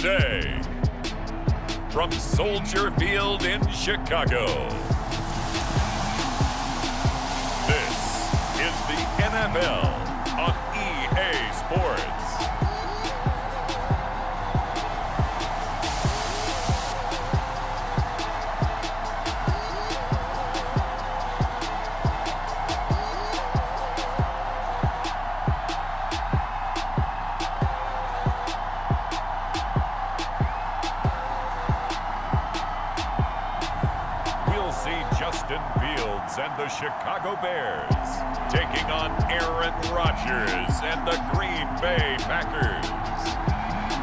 today, from Soldier Field in Chicago, this is the NFL on EA Sports. And the Chicago Bears taking on Aaron Rodgers and the Green Bay Packers.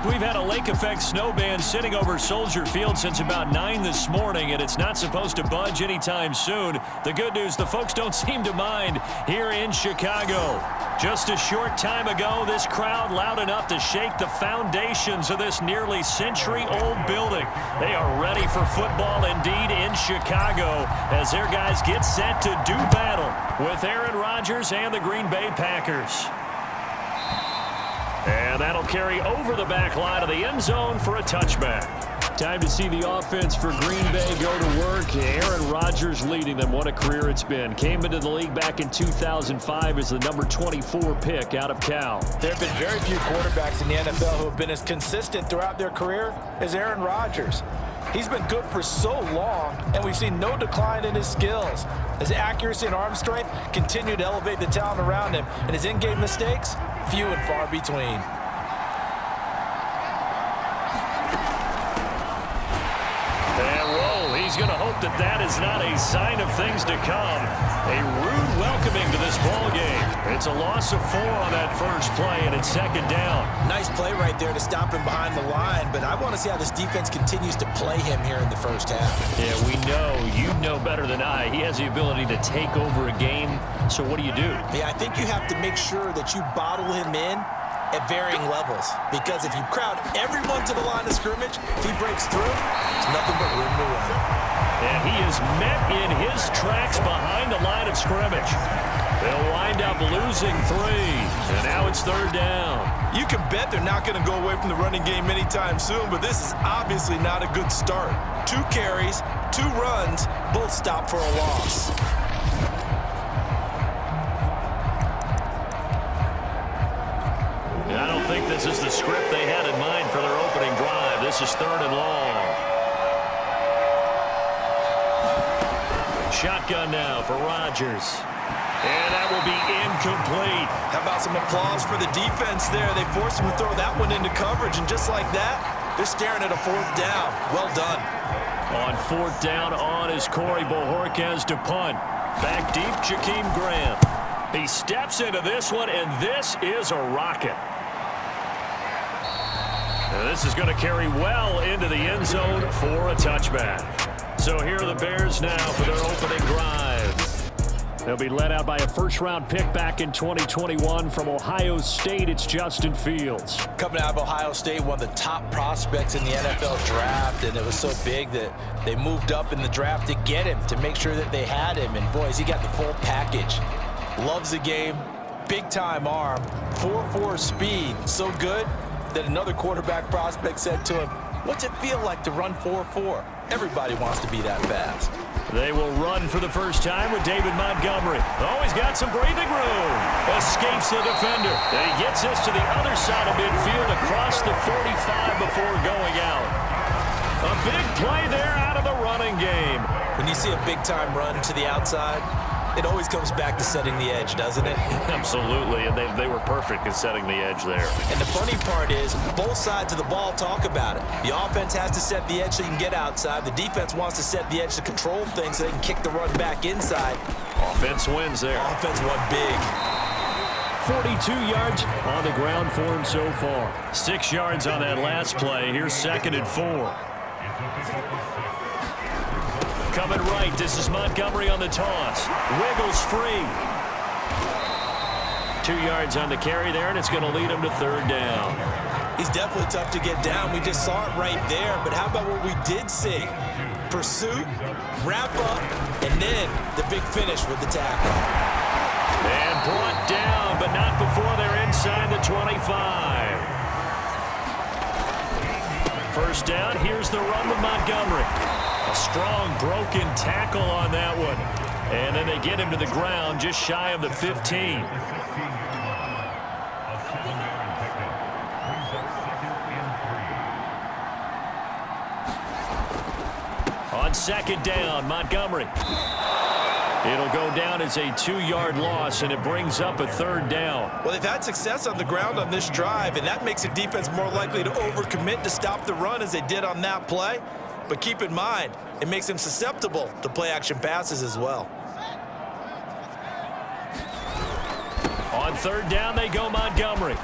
We've had a lake effect snow band sitting over Soldier Field since about 9 this morning, and it's not supposed to budge anytime soon. The good news, the folks don't seem to mind here in Chicago. Just a short time ago, this crowd loud enough to shake the foundations of this nearly century-old building. They are ready for football indeed in Chicago as their guys get set to do battle with Aaron Rodgers and the Green Bay Packers. And that'll carry over the back line of the end zone for a touchback. Time to see the offense for Green Bay go to work. Aaron Rodgers leading them. What a career it's been. Came into the league back in 2005 as the number 24 pick out of Cal. There have been very few quarterbacks in the NFL who have been as consistent throughout their career as Aaron Rodgers. He's been good for so long, and we've seen no decline in his skills. His accuracy and arm strength continue to elevate the talent around him, and his in-game mistakes, few and far between. He's going to hope that that is not a sign of things to come. A rude welcoming to this ball game. It's a loss of 4 on that first play, and it's second down. Nice play right there to stop him behind the line, but I want to see how this defense continues to play him here in the first half. Yeah, we know. You know better than I. He has the ability to take over a game, so what do you do? Yeah, I think you have to make sure that you bottle him in at varying levels, because if you crowd everyone to the line of scrimmage, if he breaks through, it's nothing but room to run. And he is met in his tracks behind the line of scrimmage. They'll wind up losing 3, and now it's third down. You can bet they're not going to go away from the running game anytime soon, but this is obviously not a good start. 2 carries, 2 runs, both stop for a loss. I don't think this is the script they had in mind for their opening drive. This is third and long. Shotgun now for Rodgers. And that will be incomplete. How about some applause for the defense there? They forced him to throw that one into coverage, and just like that, they're staring at a 4th down. Well done. On 4th down on is Corey Bojorquez to punt. Back deep, Jakeem Graham. He steps into this one, and this is a rocket. And this is going to carry well into the end zone for a touchback. So here are the Bears now for their opening drive. They'll be led out by a first-round pick back in 2021 from Ohio State. It's Justin Fields. Coming out of Ohio State, one of the top prospects in the NFL draft, and it was so big that they moved up in the draft to get him, to make sure that they had him. And, boys, he got the full package. Loves the game, big-time arm, 4.4 speed, so good that another quarterback prospect said to him, "What's it feel like to run 4.4? Everybody wants to be that fast." They will run for the first time with David Montgomery. Always got some breathing room. Escapes the defender. And he gets this to the other side of midfield across the 45 before going out. A big play there out of the running game. When you see a big-time run to the outside, it always comes back to setting the edge, doesn't it? Absolutely, and they were perfect in setting the edge there. And the funny part is, both sides of the ball talk about it. The offense has to set the edge so you can get outside. The defense wants to set the edge to control things so they can kick the run back inside. Offense wins there. Offense won big. 42 yards on the ground for him so far. 6 yards on that last play. Here's 2nd and 4. Coming right, this is Montgomery on the toss. Wiggles free. 2 yards on the carry there, and it's going to lead him to 3rd down. He's definitely tough to get down. We just saw it right there, but how about what we did see? Pursuit, wrap up, and then the big finish with the tackle. And brought down, but not before they're inside the 25. first down. Here's the run with Montgomery. A strong broken tackle on that one. And then they get him to the ground just shy of the 15. On second down, Montgomery. It'll go down as a 2-yard loss, and it brings up a third down. Well, they've had success on the ground on this drive, and that makes the defense more likely to overcommit to stop the run as they did on that play. But keep in mind, it makes them susceptible to play-action passes as well. On third down, they go Montgomery.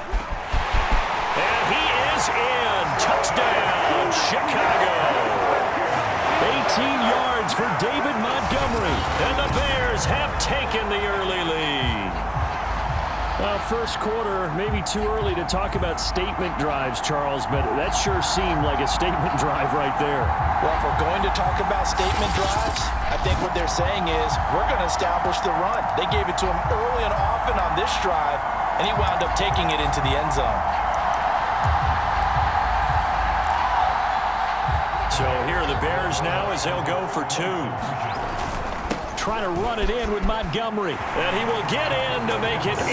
And he is in. Touchdown, Chicago. 18 yards for David Montgomery. And the Bears have taken the early lead. Well, first quarter, maybe too early to talk about statement drives, Charles, but that sure seemed like a statement drive right there. Well, if we're going to talk about statement drives, I think what they're saying is we're going to establish the run. They gave it to him early and often on this drive, and he wound up taking it into the end zone. So here are the Bears now as they'll go for 2. Trying to run it in with Montgomery. And he will get in to make it 8-0.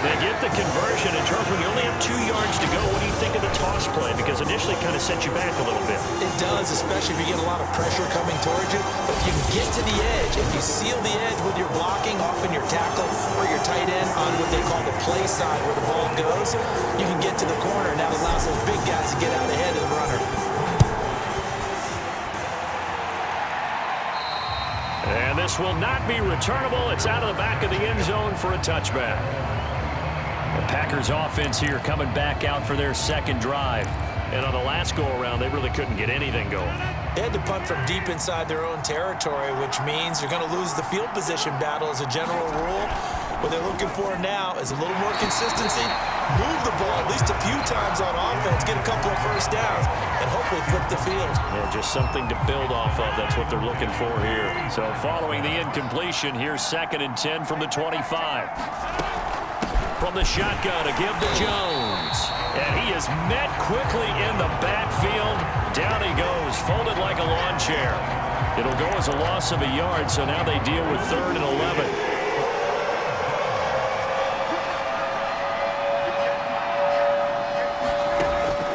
They get the conversion. And Charles, when you only have 2 yards to go, what do you think of the toss play? Because initially it kind of sets you back a little bit. It does, especially if you get a lot of pressure coming towards you. But if you can get to the edge, if you seal the edge with your blocking, often your tackle or your tight end on what they call the play side where the ball goes, you can get to the corner, and that allows those big guys to get out ahead of the runner. And this will not be returnable. It's out of the back of the end zone for a touchback. The Packers offense here coming back out for their second drive. And on the last go-around, they really couldn't get anything going. They had to punt from deep inside their own territory, which means you're going to lose the field position battle as a general rule. What they're looking for now is a little more consistency, move the ball at least a few times on offense, get a couple of first downs, and hopefully flip the field. Yeah, just something to build off of. That's what they're looking for here. So following the incompletion, here's 2nd and 10 from the 25. From the shotgun to give to Jones. And he is met quickly in the backfield. Down he goes, folded like a lawn chair. It'll go as a loss of a yard, so now they deal with 3rd and 11.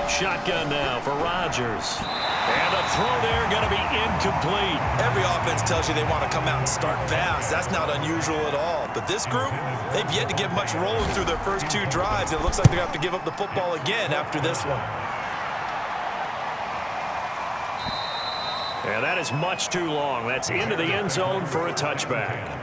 Shotgun now for Rodgers. And the throw there going to be incomplete. Every offense tells you they want to come out and start fast. That's not unusual at all. But this group, they've yet to get much rolling through their first 2 drives. It looks like they're going to have to give up the football again after this one. And that is much too long. That's into the end zone for a touchback.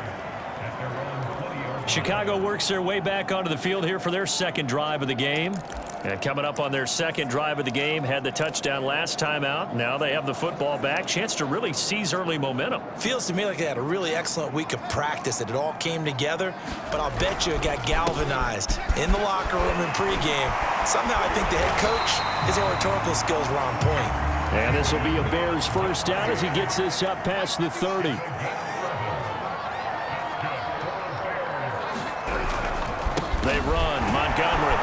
Chicago works their way back onto the field here for their second drive of the game. And coming up on their second drive of the game, had the touchdown last time out. Now they have the football back. Chance to really seize early momentum. Feels to me like they had a really excellent week of practice, that it all came together. But I'll bet you it got galvanized in the locker room in pregame. Somehow I think the head coach, his oratorical skills were on point. And this will be a Bears first down as he gets this up past the 30. They run. Montgomery.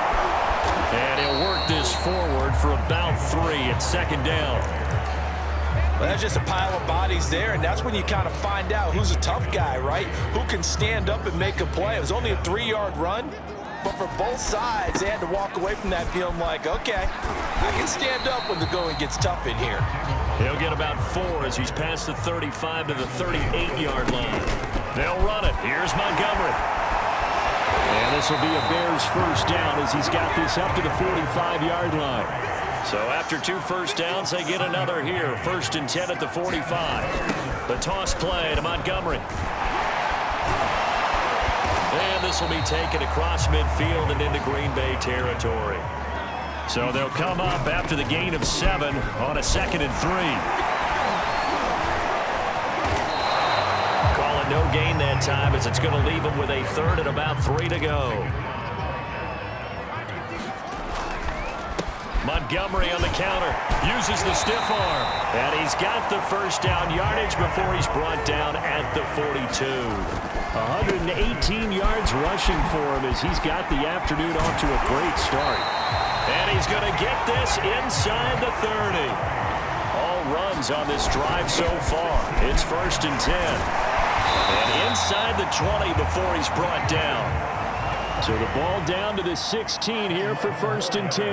And he'll work this forward for about 3 at 2nd down. Well, that's just a pile of bodies there, and that's when you kind of find out who's a tough guy, right? Who can stand up and make a play. It was only a 3-yard run, but for both sides, they had to walk away from that feeling like, okay, I can stand up when the going gets tough in here. He'll get about 4 as he's past the 35 to the 38-yard line. They'll run it. Here's Montgomery. And this will be a Bears first down as he's got this up to the 45-yard line. So after 2 first downs, they get another here. 1st and 10 at the 45. The toss play to Montgomery. And this will be taken across midfield and into Green Bay territory. So they'll come up after the gain of 7 on a 2nd and 3. No gain that time as it's going to leave him with a 3rd and about 3 to go. Montgomery on the counter. Uses the stiff arm. And he's got the first down yardage before he's brought down at the 42. 118 yards rushing for him as he's got the afternoon off to a great start. And he's going to get this inside the 30. All runs on this drive so far. It's 1st and 10. And inside the 20 before he's brought down. So the ball down to the 16 here for 1st and 10.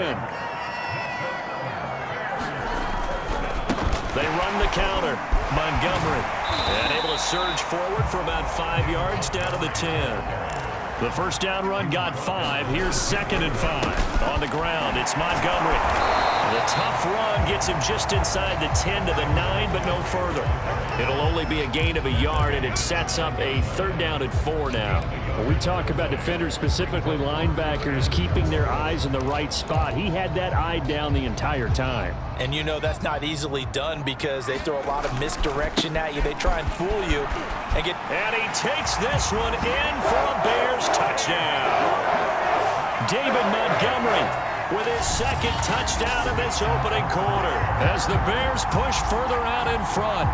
They run the counter. Montgomery. And able to surge forward for about 5 yards down to the 10. The first down run got 5. Here's 2nd and 5. On the ground, it's Montgomery. The tough run gets him just inside the 10 to the 9, but no further. It'll only be a gain of a yard, and it sets up a 3rd down and 4 now. When we talk about defenders, specifically linebackers, keeping their eyes in the right spot, he had that eye down the entire time. And you know that's not easily done because they throw a lot of misdirection at you. They try and fool you. And he takes this one in for a Bears touchdown. David Montgomery with his 2nd touchdown in this opening quarter as the Bears push further out in front.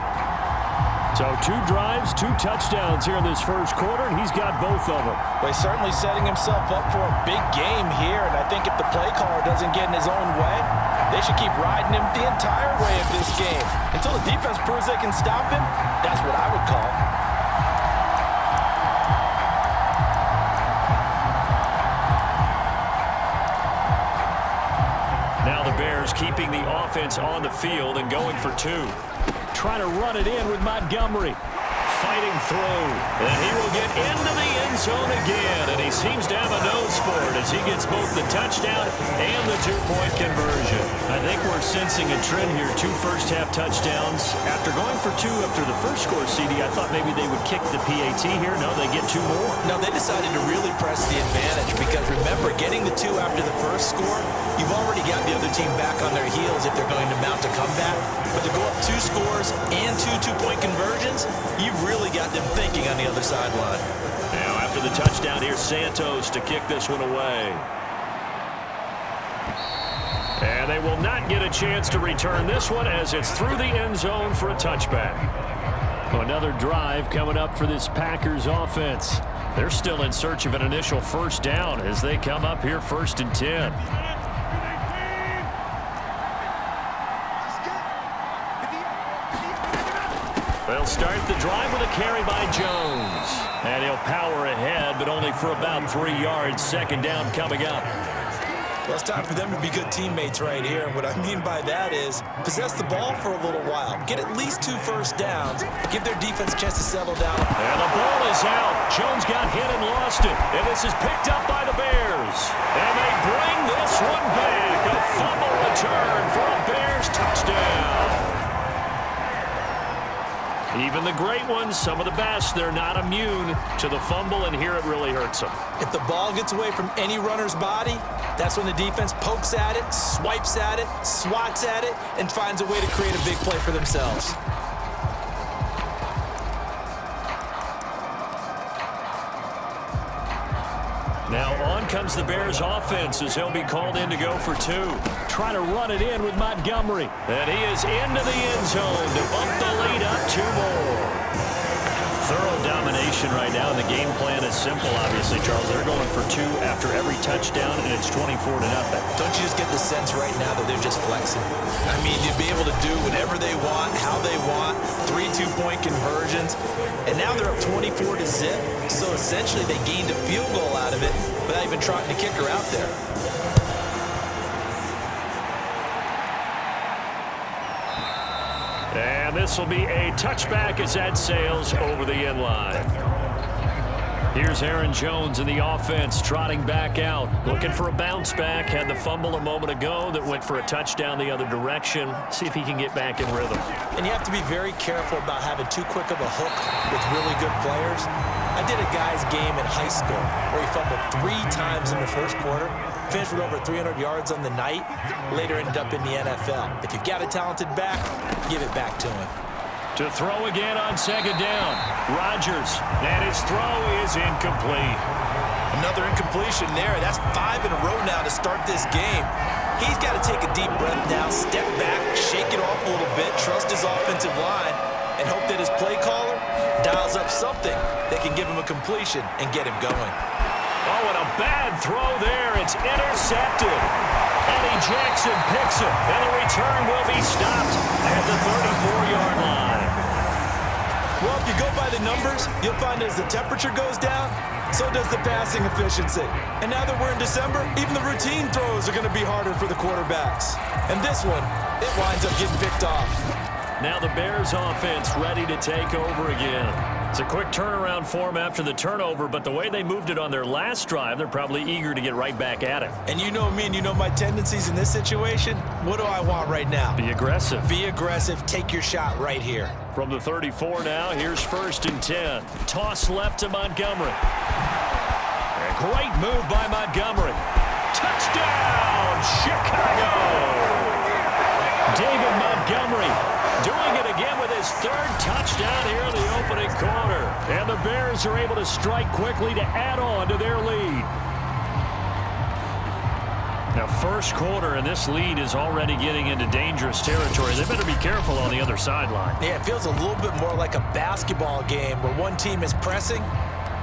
So 2 drives, 2 touchdowns here in this first quarter, and he's got both of them. Well, he's certainly setting himself up for a big game here, and I think if the play caller doesn't get in his own way, they should keep riding him the entire way of this game. Until the defense proves they can stop him, that's what I would call. Now the Bears keeping the offense on the field and going for 2. Trying to run it in with Montgomery. Fighting through. And he will get into the end zone again. And he seems to have a nose for it as he gets both the touchdown and the 2-point conversion. I think we're sensing a trend here. 2 first-half touchdowns. After going for 2 after the first score, CD, I thought maybe they would kick the PAT here. No, they get 2 more. No, they decided to really press the advantage because, remember, getting the 2 after the first score, you've already got the other team back on their heels if they're going to mount a comeback. But to go up 2 scores and 2 2-point conversions, you've really got them thinking on the other sideline. Now after the touchdown, here's Santos to kick this one away. And they will not get a chance to return this one as it's through the end zone for a touchback. Another drive coming up for this Packers offense. They're still in search of an initial first down as they come up here 1st and 10. They'll start the drive with a carry by Jones. And he'll power ahead, but only for about 3 yards. 2nd down coming up. Well, it's time for them to be good teammates right here. And what I mean by that is possess the ball for a little while. Get at least 2 first downs. Give their defense a chance to settle down. And the ball is out. Jones got hit and lost it. And this is picked up by the Bears. And they bring this one back. A fumble return for a Bears touchdown. Even the great ones, some of the best, they're not immune to the fumble, and here it really hurts them. If the ball gets away from any runner's body, that's when the defense pokes at it, swipes at it, swats at it, and finds a way to create a big play for themselves. Now on comes the Bears offense as he'll be called in to go for 2. Trying to run it in with Montgomery. And he is into the end zone to bump the lead up 2 more. Thorough domination right now, and the game plan is simple, obviously, Charles. They're going for 2 after every touchdown, and it's 24-0. Don't you just get the sense right now that they're just flexing? I mean, you'd be able to do whatever they want, how they want, 3 2-point conversions, and now they're up 24-0. So essentially, they gained a field goal out of it without even trying to kick her out there. And this will be a touchback as that sails over the end line. Here's Aaron Jones in the offense, trotting back out, looking for a bounce back. Had the fumble a moment ago that went for a touchdown the other direction. See if he can get back in rhythm. And you have to be very careful about having too quick of a hook with really good players. I did a guy's game in high school where he fumbled 3 times in the first quarter, finished with over 300 yards on the night, later ended up in the NFL. If you've got a talented back, give it back to him. To throw again on 2nd down. Rodgers, and his throw is incomplete. Another incompletion there. That's 5 in a row now to start this game. He's got to take a deep breath now, step back, shake it off a little bit, trust his offensive line, and hope that his play caller dials up something that can give him a completion and get him going. Oh, and a bad throw there. It's intercepted. Eddie Jackson picks it, and the return will be stopped at the 34-yard line. Well, if you go by the numbers, you'll find as the temperature goes down, so does the passing efficiency. And now that we're in December, even the routine throws are going to be harder for the quarterbacks. And this one, it winds up getting picked off. Now the Bears offense ready to take over again. It's a quick turnaround for them after the turnover, but the way they moved it on their last drive, they're probably eager to get right back at it. And you know me and you know my tendencies in this situation. What do I want right now? Be aggressive. Be aggressive. Take your shot right here. From the 34 now, here's 1st and 10. Toss left to Montgomery. A great move by Montgomery. Touchdown, Chicago! David Montgomery doing it again with his 3rd touchdown here in the opening quarter. And the Bears are able to strike quickly to add on to their lead. Now, 1st quarter, and this lead is already getting into dangerous territory. They better be careful on the other sideline. Yeah, it feels a little bit more like a basketball game where one team is pressing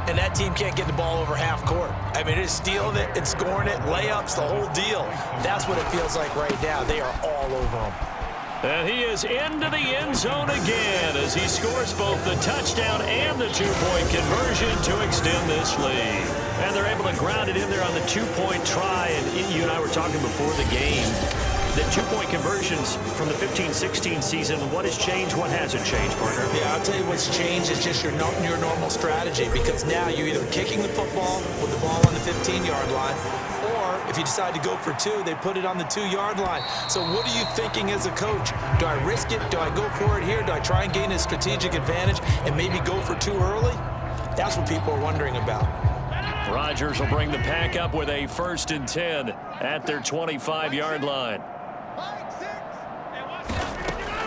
and that team can't get the ball over half court. I mean, it's stealing it, it's scoring it, layups, the whole deal. That's what it feels like right now. They are all over them. And he is into the end zone again as he scores both the touchdown and the 2-point conversion to extend this lead. And they're able to ground it in there on the 2-point try. And you and I were talking before the game. The 2-point conversions from the 15-16 season, what has changed, what hasn't changed, partner? Yeah, I'll tell you what's changed is just your normal strategy, because now you're either kicking the football with the ball on the 15-yard line, or if you decide to go for 2, they put it on the 2-yard line. So what are you thinking as a coach? Do I risk it? Do I go for it here? Do I try and gain a strategic advantage and maybe go for 2 early? That's what people are wondering about. Rodgers will bring the pack up with a 1st and 10 at their 25-yard line.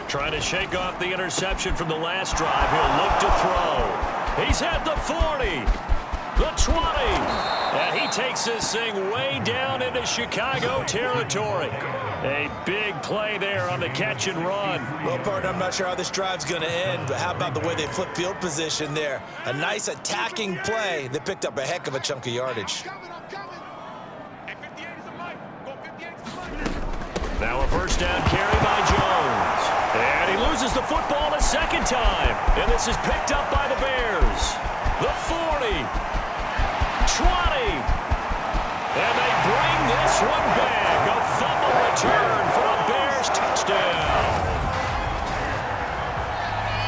Trying to shake off the interception from the last drive. He'll look to throw. He's at the 40, the 20, and he takes this thing way down into Chicago territory. A big play there on the catch and run. Well, partner, I'm not sure how this drive's going to end, but how about the way they flip field position there? A nice attacking play that picked up a heck of a chunk of yardage. Now a 1st down carry by Jones. And he loses the football a 2nd time. And this is picked up by the Bears. The 40. 20. And they bring this one back. A fumble return for a Bears touchdown.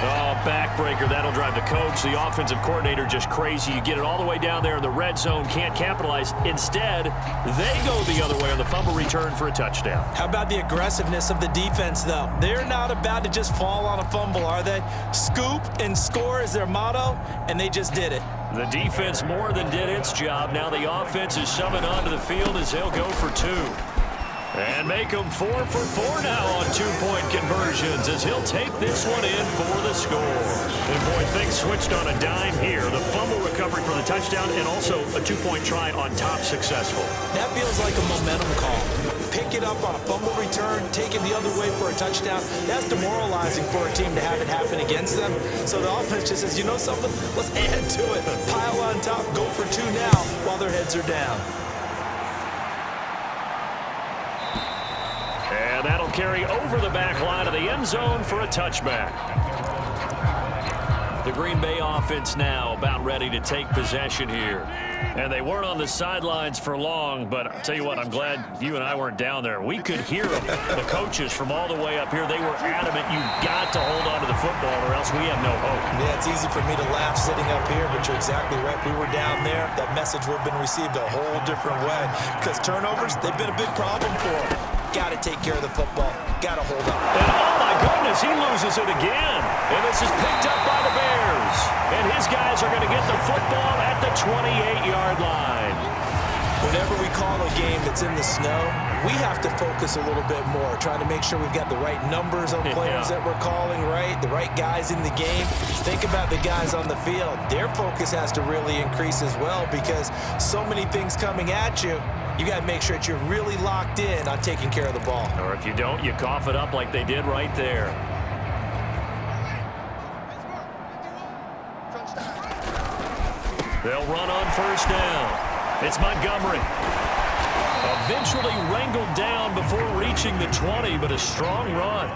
Oh, backbreaker. That'll drive the coach, the offensive coordinator, just crazy. You get it all the way down there in the red zone, can't capitalize. Instead, they go the other way on the fumble return for a touchdown. How about the aggressiveness of the defense, though? They're not about to just fall on a fumble, are they? Scoop and score is their motto, and they just did it. The defense more than did its job. Now the offense is shoving onto the field as they'll go for 2. And make them 4 for 4 now on 2-point conversions as he'll take this one in for the score. And boy, things switched on a dime here. The fumble recovery for the touchdown and also a 2-point try on top successful. That feels like a momentum call. Pick it up on a fumble return, take it the other way for a touchdown. That's demoralizing for a team to have it happen against them. So the offense just says, you know something? Let's add to it. Pile on top, go for 2 now while their heads are down. And that'll carry over the back line of the end zone for a touchback. The Green Bay offense now about ready to take possession here. And they weren't on the sidelines for long, but I'll tell you what, I'm glad you and I weren't down there. We could hear them, the coaches from all the way up here. They were adamant, you got to hold on to the football or else we have no hope. Yeah, it's easy for me to laugh sitting up here, but you're exactly right. If we were down there, that message would have been received a whole different way. Because turnovers, they've been a big problem for them. Got to take care of the football. Got to hold up. And oh my goodness, he loses it again. And this is picked up by the Bears. And his guys are going to get the football at the 28-yard line. Whenever we call a game that's in the snow, we have to focus a little bit more, trying to make sure we've got the right numbers on players that we're calling, right? The right guys in the game. Think about the guys on the field. Their focus has to really increase as well because so many things coming at you. You got to make sure that you're really locked in on taking care of the ball. Or if you don't, you cough it up like they did right there. They'll run on 1st down. It's Montgomery. Eventually wrangled down before reaching the 20, but a strong run.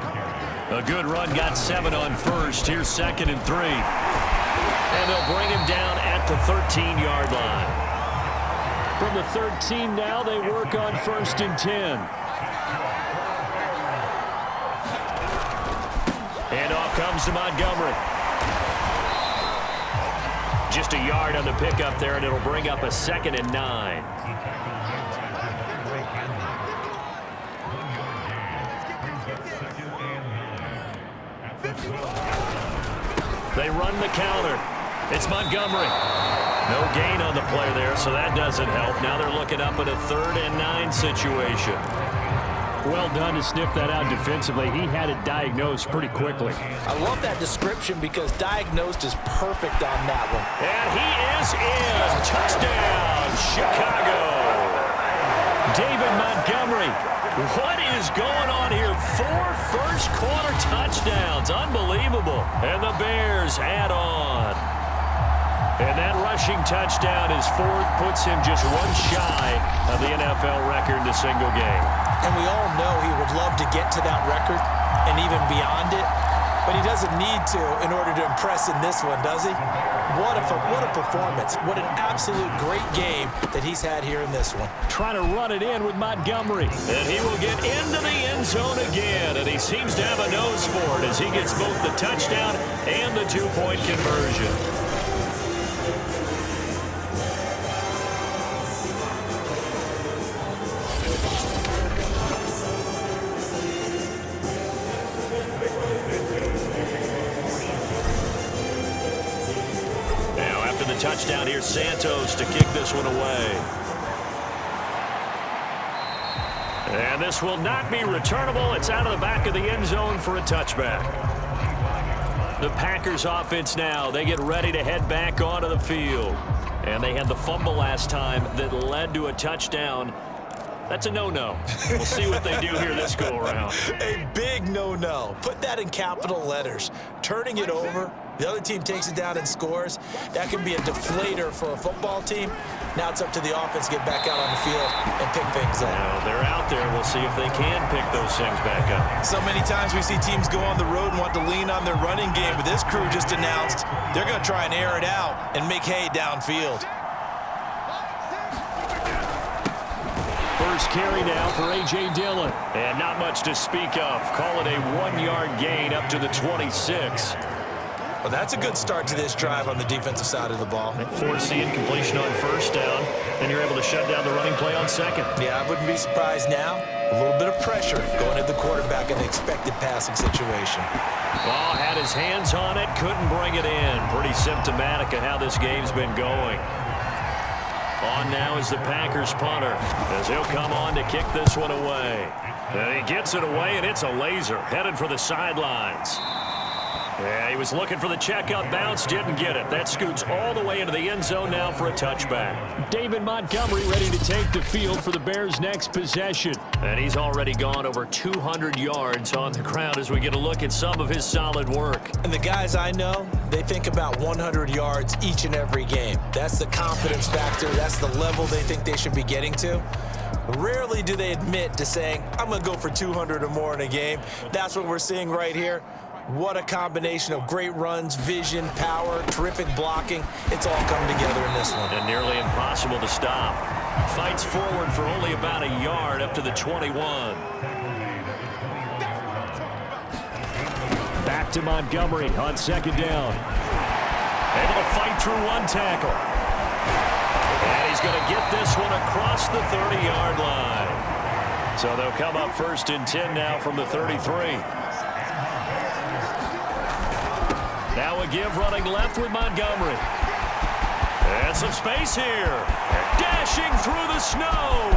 A good run got 7 on first. Here's 2nd and 3. And they'll bring him down at the 13-yard line. From the 13 now, they work on 1st and 10. And off comes to Montgomery. Just a yard on the pickup there, and it'll bring up a 2nd and 9. They run the counter. It's Montgomery. No gain on the play there, so that doesn't help. Now they're looking up at a 3rd and 9 situation. Well done to sniff that out defensively. He had it diagnosed pretty quickly. I love that description because diagnosed is perfect on that one. And he is in. Touchdown, Chicago. David Montgomery. What is going on here? 4 first-quarter touchdowns. Unbelievable. And the Bears add on. And that rushing touchdown is 4th, puts him just 1 shy of the NFL record in a single game. And we all know he would love to get to that record and even beyond it, but he doesn't need to in order to impress in this one, does he? What a performance. What an absolute great game that he's had here in this one. Trying to run it in with Montgomery. And he will get into the end zone again, and he seems to have a nose for it as he gets both the touchdown and the 2-point conversion. Touchdown here, Santos to kick this one away. And this will not be returnable. It's out of the back of the end zone for a touchback. The Packers offense now, they get ready to head back onto the field. And they had the fumble last time that led to a touchdown. That's a no-no. We'll see what they do here this go-around. A big no-no. Put that in capital letters. Turning it over, the other team takes it down and scores. That can be a deflator for a football team. Now it's up to the offense to get back out on the field and pick things up. Now they're out there. We'll see if they can pick those things back up. So many times we see teams go on the road and want to lean on their running game, but this crew just announced they're going to try and air it out and make hay downfield. First carry now for A.J. Dillon. And not much to speak of. Call it a 1-yard gain up to the 26. Well, that's a good start to this drive on the defensive side of the ball. Forcing completion on first down, and you're able to shut down the running play on second. Yeah, I wouldn't be surprised now. A little bit of pressure going at the quarterback in the expected passing situation. Ball had his hands on it, couldn't bring it in. Pretty symptomatic of how this game's been going. On now is the Packers punter, as he'll come on to kick this one away. And he gets it away, and it's a laser, headed for the sidelines. Yeah, he was looking for the checkup bounce, didn't get it. That scoots all the way into the end zone now for a touchback. David Montgomery ready to take the field for the Bears' next possession. And he's already gone over 200 yards on the ground as we get a look at some of his solid work. And the guys I know, they think about 100 yards each and every game. That's the confidence factor. That's the level they think they should be getting to. Rarely do they admit to saying, I'm going to go for 200 or more in a game. That's what we're seeing right here. What a combination of great runs, vision, power, terrific blocking. It's all come together in this one. And nearly impossible to stop. Fights forward for only about a yard up to the 21. Back to Montgomery on second down. Able to fight through one tackle. And he's going to get this one across the 30-yard line. So they'll come up 1st and 10 now from the 33. Now a give running left with Montgomery. And some space here. Dashing through the snow.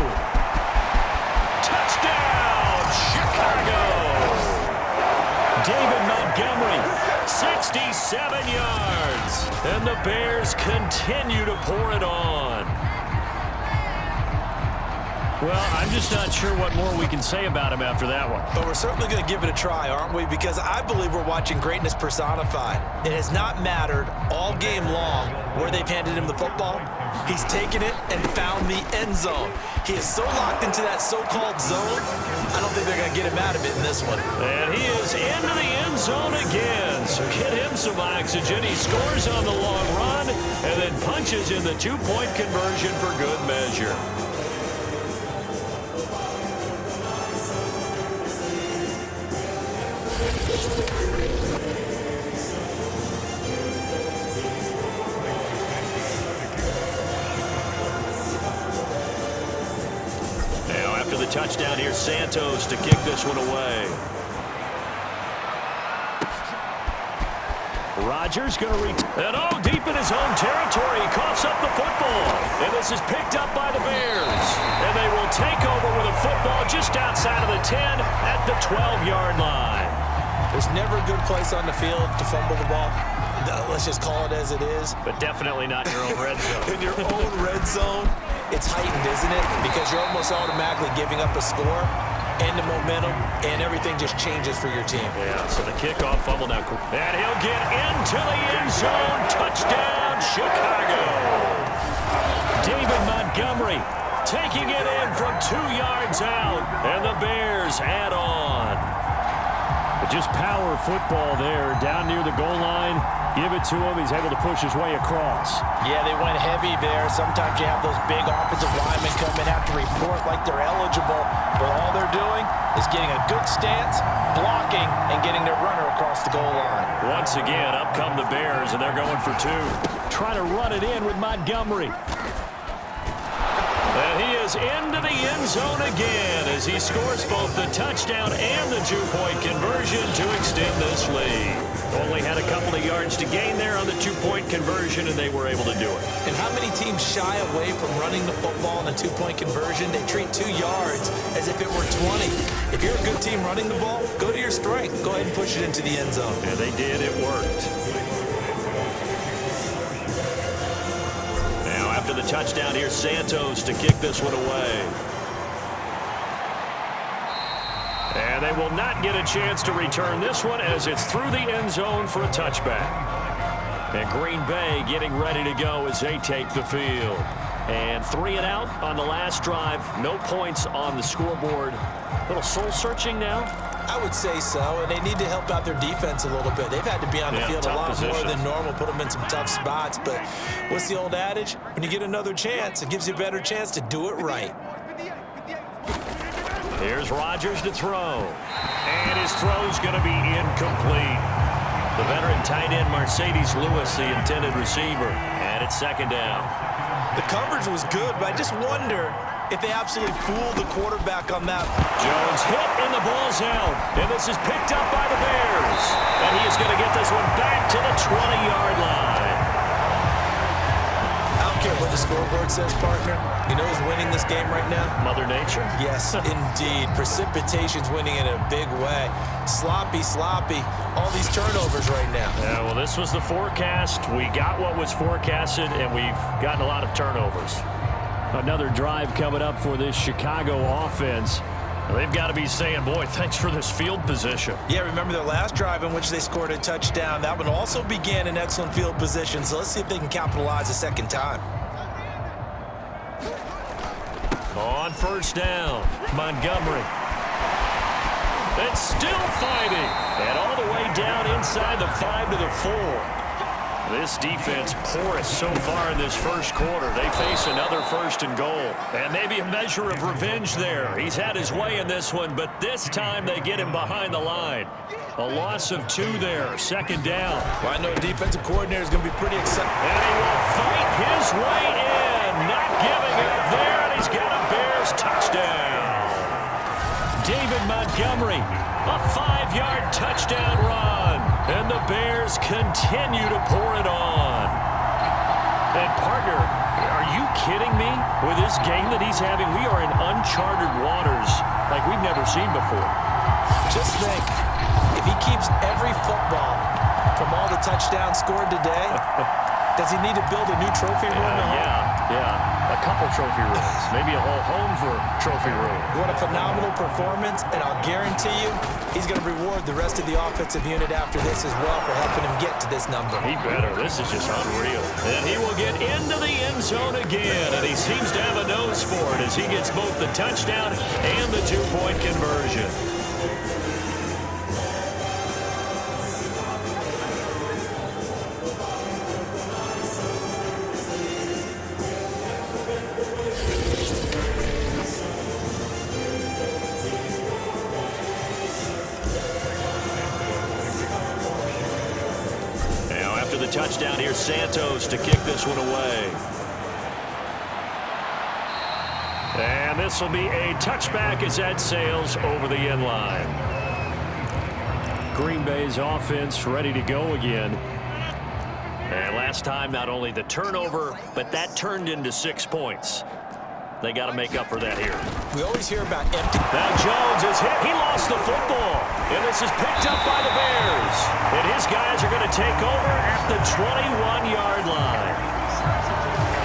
Touchdown, Chicago. David Montgomery, 67 yards. And the Bears continue to pour it on. Well, I'm just not sure what more we can say about him after that one. But we're certainly going to give it a try, aren't we? Because I believe we're watching greatness personified. It has not mattered all game long where they've handed him the football. He's taken it and found the end zone. He is so locked into that so-called zone, I don't think they're going to get him out of it in this one. And he is into the end zone again. So get him some oxygen. He scores on the long run and then punches in the two-point conversion for good measure. Touchdown here, Santos to kick this one away. Rodgers going to and deep in his own territory. He coughs up the football. And this is picked up by the Bears. And they will take over with a football just outside of the 10 at the 12-yard line. There's never a good place on the field to fumble the ball. Let's just call it as it is. But definitely not in your own red zone. In your own red zone, it's heightened, isn't it? Because you're almost automatically giving up a score and the momentum, and everything just changes for your team. Yeah, so the kickoff fumble now. And he'll get into the end zone. Touchdown, Chicago. David Montgomery taking it in from 2 yards out. And the Bears add on. But just power football there, down near the goal line. Give it to him. He's able to push his way across. Yeah, they went heavy there. Sometimes you have those big offensive linemen come and have to report like they're eligible, but all they're doing is getting a good stance, blocking, and getting their runner across the goal line. Once again, up come the Bears, and they're going for 2. Trying to run it in with Montgomery. And he is into the end zone again as he scores both the touchdown and the two-point conversion to extend this lead. Only had a couple of yards to gain there on the two-point conversion, and they were able to do it. And how many teams shy away from running the football in a two-point conversion? They treat 2 yards as if it were 20. If you're a good team running the ball, go to your strength. Go ahead and push it into the end zone. And they did. It worked. Now, after the touchdown, here's Santos to kick this one away. And they will not get a chance to return this one as it's through the end zone for a touchback. And Green Bay getting ready to go as they take the field. And 3 and out on the last drive. No points on the scoreboard. A little soul-searching now? I would say so, and they need to help out their defense a little bit. They've had to be on the field a lot more than normal, put them in some tough spots. But what's the old adage? When you get another chance, it gives you a better chance to do it right. Here's Rodgers to throw. And his throw's going to be incomplete. The veteran tight end Mercedes Lewis, the intended receiver. And it's second down. The coverage was good, but I just wonder if they absolutely fooled the quarterback on that. Jones hit and the ball's out. And this is picked up by the Bears. And he is going to get this one back to the 20-yard line. I don't care what the scoreboard says, partner. You know who's winning this game right now? Mother Nature? Yes, indeed. Precipitation's winning in a big way. Sloppy, sloppy. All these turnovers right now. Yeah, well, this was the forecast. We got what was forecasted, and we've gotten a lot of turnovers. Another drive coming up for this Chicago offense. They've got to be saying, boy, thanks for this field position. Yeah, remember their last drive in which they scored a touchdown. That one also began in excellent field position, so let's see if they can capitalize a second time. On first down, Montgomery. It's still fighting. And all the way down inside the 5 to the 4. This defense porous so far in this first quarter. They face another first and goal. And maybe a measure of revenge there. He's had his way in this one, but this time they get him behind the line. A loss of 2 there, second down. Well, I know a defensive coordinator is going to be pretty excited. And he will fight his way in. Not giving up there, and he's got a Bears touchdown. David Montgomery, a 5-yard touchdown run. And the Bears continue to pour it on. And, partner, are you kidding me? With this game that he's having, we are in uncharted waters like we've never seen before. Just think, if he keeps every football from all the touchdowns scored today, does he need to build a new trophy room? Yeah. A couple trophy rooms, maybe a whole home for trophy room. What a phenomenal performance, and I'll guarantee you he's going to reward the rest of the offensive unit after this as well for helping him get to this number. He better. This is just unreal. And he will get into the end zone again, and he seems to have a nose for it as he gets both the touchdown and the two-point conversion. Touchdown here, Santos to kick this one away. And this will be a touchback as that sails over the end line. Green Bay's offense ready to go again. And last time, not only the turnover, but that turned into 6 points. They got to make up for that here. We always hear about empty. Now Jones is hit. He lost the football. And this is picked up by the Bears. And his guys are going to take over at the 21-yard line.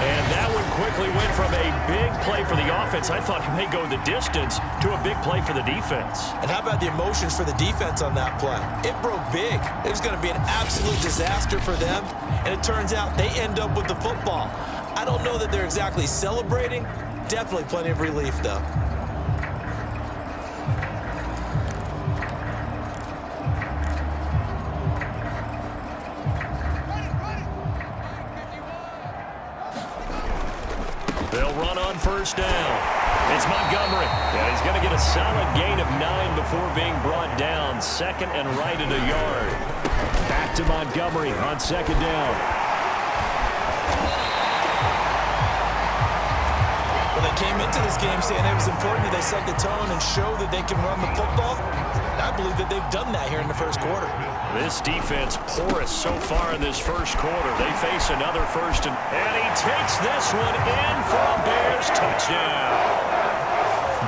And that one quickly went from a big play for the offense. I thought he may go the distance to a big play for the defense. And how about the emotions for the defense on that play? It broke big. It was going to be an absolute disaster for them. And it turns out they end up with the football. I don't know that they're exactly celebrating. Definitely plenty of relief, though. They'll run on first down. It's Montgomery. Yeah, he's going to get a solid gain of 9 before being brought down. Second and right at a yard. Back to Montgomery on second down. Came into this game saying it was important that they set the tone and show that they can run the football. I believe that they've done that here in the first quarter. This defense porous so far in this first quarter. They face another first and he takes this one in for a Bears touchdown.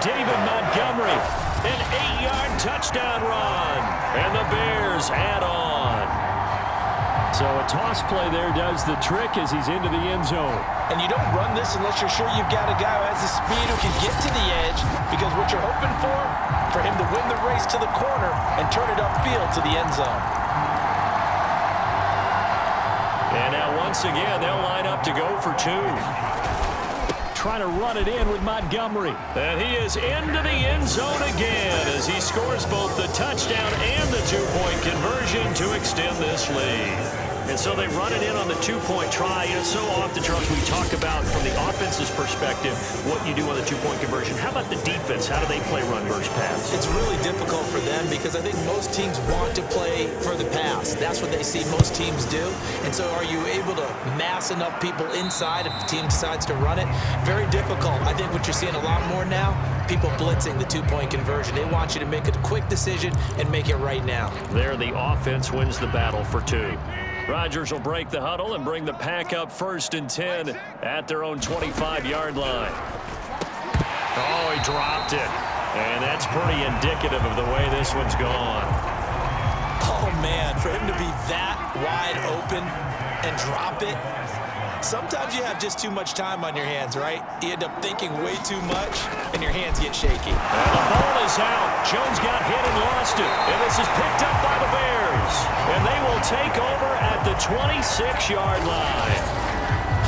David Montgomery, an 8-yard touchdown run, and the Bears add on. So a toss play there does the trick as he's into the end zone. And you don't run this unless you're sure you've got a guy who has the speed who can get to the edge, because what you're hoping for him to win the race to the corner and turn it upfield to the end zone. And now once again, they'll line up to go for 2. Trying to run it in with Montgomery. And he is into the end zone again as he scores both the touchdown and the two-point conversion to extend this lead. And so they run it in on the two-point try. You know, so often, Charles, we talk about from the offense's perspective what you do on the two-point conversion. How about the defense? How do they play run versus pass? It's really difficult for them because I think most teams want to play for the pass. That's what they see most teams do. And so are you able to mass enough people inside if the team decides to run it? Very difficult. I think what you're seeing a lot more now, people blitzing the two-point conversion. They want you to make a quick decision and make it right now. There, the offense wins the battle for 2. Rodgers will break the huddle and bring the pack up 1st and 10 at their own 25-yard line. Oh, he dropped it. And that's pretty indicative of the way this one's gone. Oh, man, for him to be that wide open and drop it. Sometimes you have just too much time on your hands, right? You end up thinking way too much, and your hands get shaky. And the ball is out. Jones got hit and lost it. And this is picked up by the Bears. And they will take over at the 26-yard line.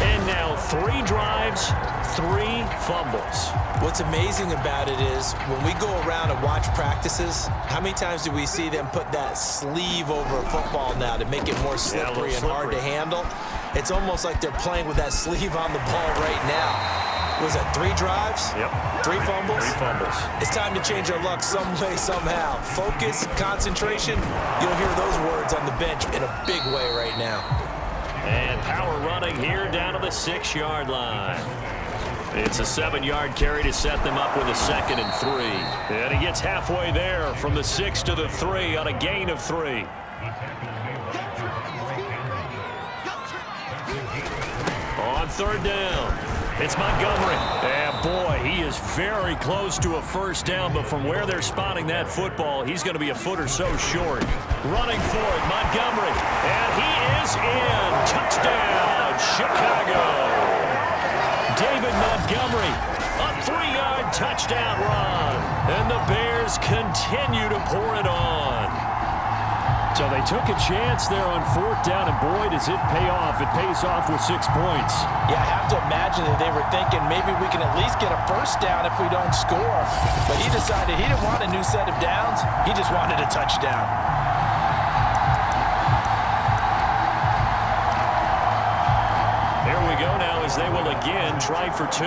And now 3 drives, 3 fumbles. What's amazing about it is when we go around and watch practices, how many times do we see them put that sleeve over a football now to make it more slippery and hard to handle? It's almost like they're playing with that sleeve on the ball right now. Was that 3 drives? Yep. 3 fumbles? 3 fumbles. It's time to change our luck some way, somehow. Focus, concentration. You'll hear those words on the bench in a big way right now. And power running here down to the 6-yard line. It's a 7-yard carry to set them up with a 2nd and 3. And he gets halfway there from the 6 to the 3 on a gain of 3. On 3rd down, it's Montgomery. And boy, he is very close to a first down, but from where they're spotting that football, he's going to be a foot or so short. Running for it, Montgomery. And he is in. Touchdown, Chicago. David Montgomery. A 3-yard touchdown run. And the Bears continue to pour it on. So they took a chance there on 4th down, and boy, does it pay off. It pays off with 6 points. Yeah, I have to imagine that they were thinking maybe we can at least get a first down if we don't score. But he decided he didn't want a new set of downs. He just wanted a touchdown. Here we go now as they will again try for 2.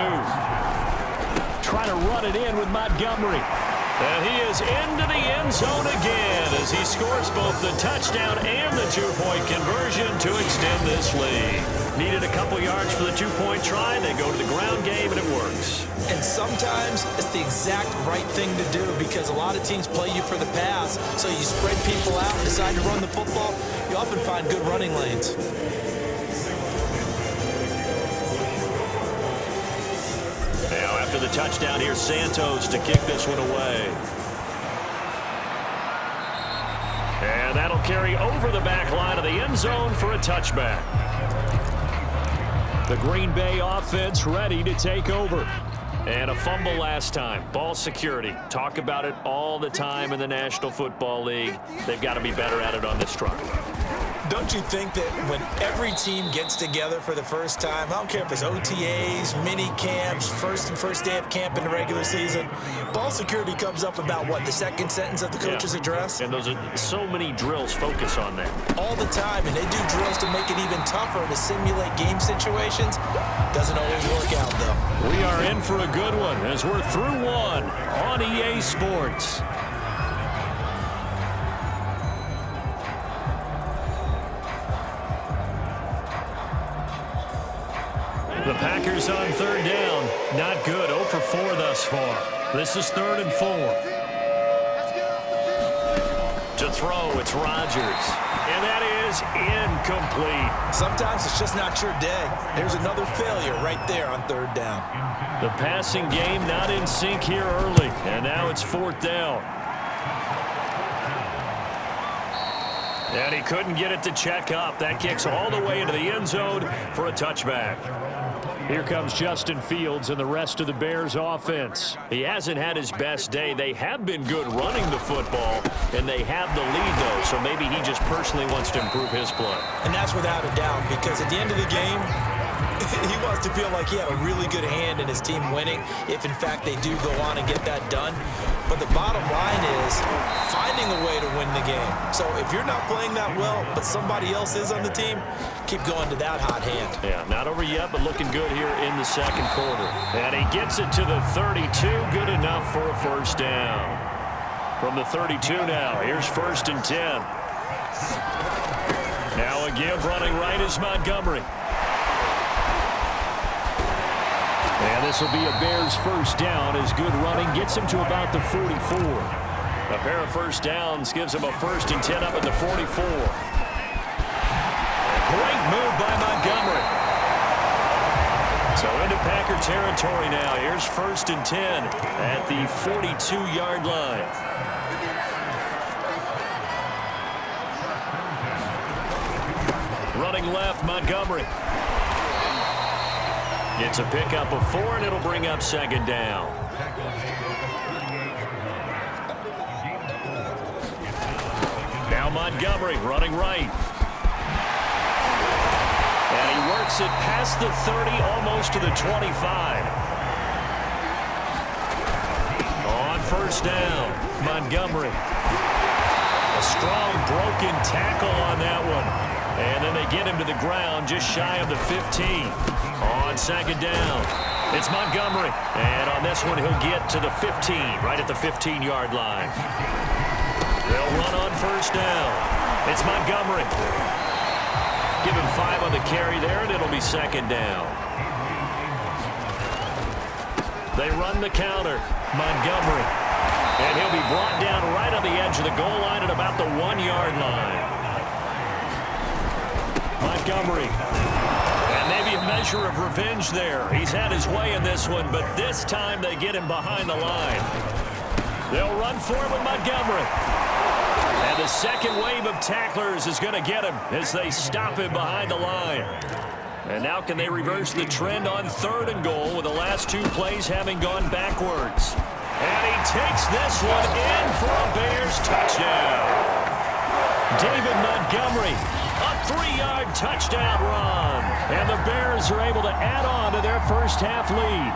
Trying to run it in with Montgomery. And he is into the end zone again as he scores both the touchdown and the 2-point conversion to extend this lead. Needed a couple yards for the 2-point try. They go to the ground game, and it works. And sometimes it's the exact right thing to do because a lot of teams play you for the pass. So you spread people out and decide to run the football. You often find good running lanes. Now, after the touchdown, here's Santos to kick this one away. And that'll carry over the back line of the end zone for a touchback. The Green Bay offense ready to take over. And a fumble last time. Ball security. Talk about it all the time in the National Football League. They've got to be better at it on this drive. Don't you think that when every team gets together for the first time, I don't care if it's OTAs, mini camps, first day of camp in the regular season, ball security comes up about what, the second sentence of the coach's address? And those are so many drills focus on that. All the time, and they do drills to make it even tougher to simulate game situations. Doesn't always work out, though. We are in for a good one as we're through one on EA Sports. The Packers on 3rd down. Not good. 0 for 4 thus far. This is 3rd and 4. To throw, it's Rodgers. And that is incomplete. Sometimes it's just not your day. There's another failure right there on 3rd down. The passing game not in sync here early. And now it's 4th down. And he couldn't get it to check up. That kicks all the way into the end zone for a touchback. Here comes Justin Fields and the rest of the Bears offense. He hasn't had his best day. They have been good running the football, and they have the lead, though, so maybe he just personally wants to improve his play. And that's without a doubt, because at the end of the game, he wants to feel like he had a really good hand in his team winning, if in fact they do go on and get that done. But the bottom line is finding a way to win the game. So if you're not playing that well, but somebody else is on the team, keep going to that hot hand. Yeah, not over yet, but looking good here in the 2nd quarter. And he gets it to the 32, good enough for a first down. From the 32 now, here's 1st and 10. Now again, running right is Montgomery. And this will be a Bears first down as good running gets him to about the 44. A pair of first downs gives him a 1st and 10 up at the 44. Great move by Montgomery. So into Packer territory now. Here's 1st and 10 at the 42-yard line. Running left, Montgomery. It's a pickup of 4, and it'll bring up 2nd down. Now Montgomery running right. And he works it past the 30, almost to the 25. On 1st down, Montgomery. A strong broken tackle on that one. And then they get him to the ground just shy of the 15. On 2nd down, it's Montgomery. And on this one, he'll get to the 15, right at the 15-yard line. They'll run on 1st down. It's Montgomery. Give him 5 on the carry there, and it'll be 2nd down. They run the counter. Montgomery. And he'll be brought down right on the edge of the goal line at about the 1-yard line. Montgomery. And maybe a measure of revenge there. He's had his way in this one, but this time they get him behind the line. They'll run for him with Montgomery. And the second wave of tacklers is going to get him as they stop him behind the line. And now can they reverse the trend on 3rd and goal with the last 2 plays having gone backwards? And he takes this one in for a Bears touchdown. David Montgomery, a 3-yard touchdown run. And the Bears are able to add on to their first half lead.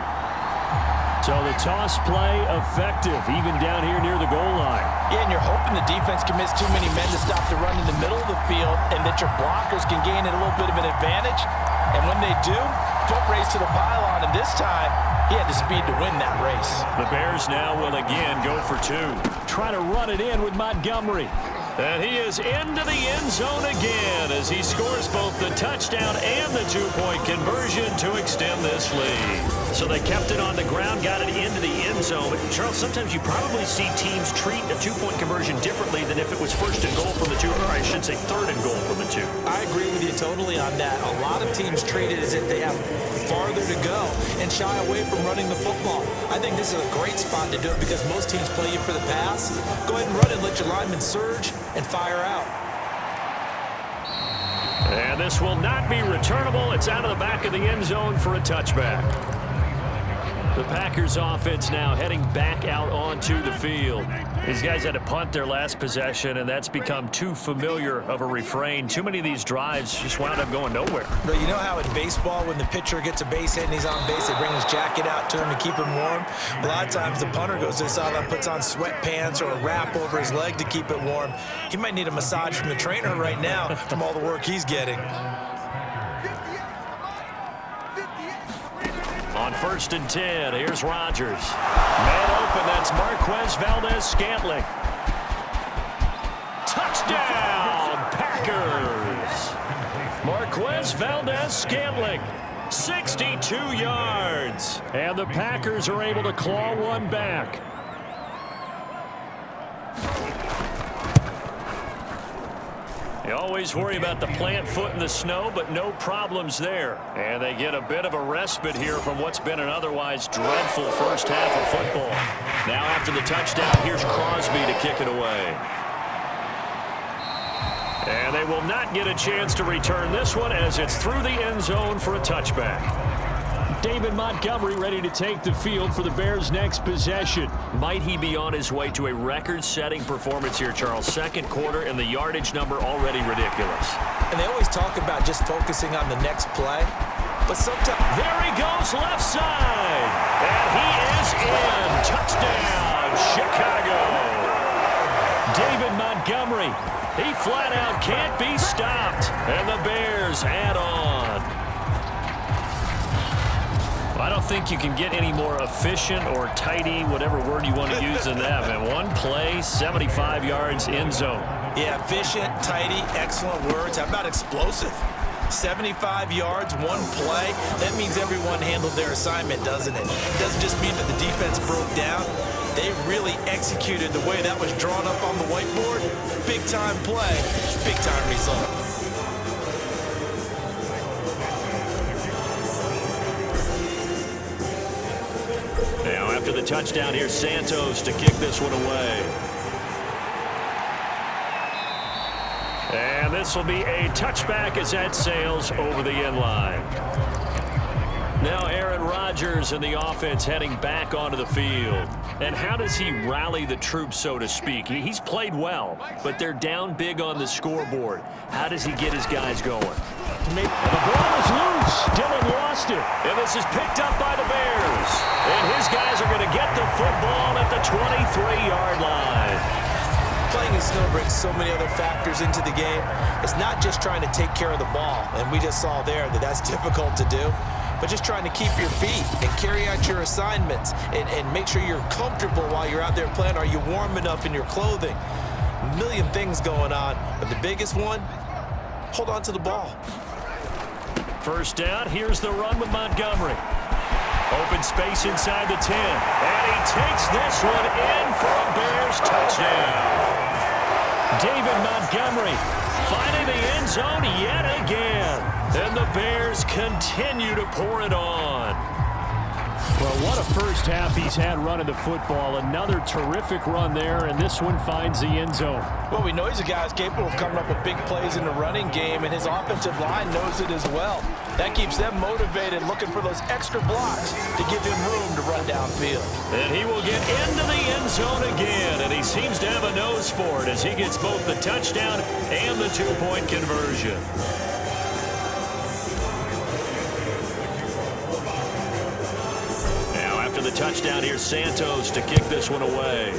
So the toss play effective, even down here near the goal line. Yeah, and you're hoping the defense commits too many men to stop the run in the middle of the field and that your blockers can gain a little bit of an advantage. And when they do, foot race to the pylon, and this time, he had the speed to win that race. The Bears now will again go for 2. Try to run it in with Montgomery. And he is into the end zone again as he scores both the touchdown and the 2-point conversion to extend this lead. So they kept it on the ground, got it into the end zone. But Charles, sometimes you probably see teams treat a 2-point conversion differently than if it was 1st and goal from the 2, or I should say 3rd and goal from the 2. I agree with you totally on that. A lot of teams treat it as if they have farther to go and shy away from running the football. I think this is a great spot to do it because most teams play you for the pass. Go ahead and run it, let your linemen surge and fire out. And this will not be returnable. It's out of the back of the end zone for a touchback. The Packers offense now heading back out onto the field. These guys had to punt their last possession, and that's become too familiar of a refrain. Too many of these drives just wound up going nowhere. But you know how in baseball, when the pitcher gets a base hit and he's on base, they bring his jacket out to him to keep him warm? A lot of times the punter goes to the sideline, puts on sweatpants or a wrap over his leg to keep it warm. He might need a massage from the trainer right now from all the work he's getting. On 1st and 10, here's Rodgers. Man open, that's Marquez Valdez-Scantling. Touchdown, Packers! Marquez Valdez-Scantling, 62 yards. And the Packers are able to claw one back. You always worry about the plant foot in the snow, but no problems there. And they get a bit of a respite here from what's been an otherwise dreadful first half of football. Now after the touchdown, here's Crosby to kick it away. And they will not get a chance to return this one as it's through the end zone for a touchback. David Montgomery ready to take the field for the Bears' next possession. Might he be on his way to a record-setting performance here, Charles? 2nd quarter and the yardage number already ridiculous. And they always talk about just focusing on the next play. But sometimes... There he goes, left side. And he is in. Touchdown, Chicago. David Montgomery. He flat out can't be stopped. And the Bears add on. I don't think you can get any more efficient or tidy, whatever word you want to use than that, man. One play, 75 yards, end zone. Yeah, efficient, tidy, excellent words. How about explosive? 75 yards, one play. That means everyone handled their assignment, doesn't it? It doesn't just mean that the defense broke down. They really executed the way that was drawn up on the whiteboard. Big-time play, big-time result. Now, after the touchdown, here's Santos to kick this one away. And this will be a touchback as that sails over the end line. Now Aaron Rodgers and the offense heading back onto the field. And how does he rally the troops, so to speak? He's played well, but they're down big on the scoreboard. How does he get his guys going? The ball is loose. Dillon lost it. And this is picked up by the Bears. And his guys are going to get the football at the 23-yard line. Playing in snow brings so many other factors into the game. It's not just trying to take care of the ball, and we just saw there that that's difficult to do, but just trying to keep your feet and carry out your assignments and make sure you're comfortable while you're out there playing. Are you warm enough in your clothing? A million things going on, but the biggest one, hold on to the ball. First down, here's the run with Montgomery. Open space inside the 10. And he takes this one in for a Bears touchdown. David Montgomery finding the end zone yet again. And the Bears continue to pour it on. Well, What a first half he's had running the football. Another terrific run there, and this one finds the end zone. Well, we know he's a guy who's capable of coming up with big plays in the running game, and his offensive line knows it as well. That keeps them motivated, looking for those extra blocks to give him room to run downfield. And he will get into the end zone again, and he seems to have a nose for it as he gets both the touchdown and the two-point conversion. Now, after the touchdown, here's Santos to kick this one away.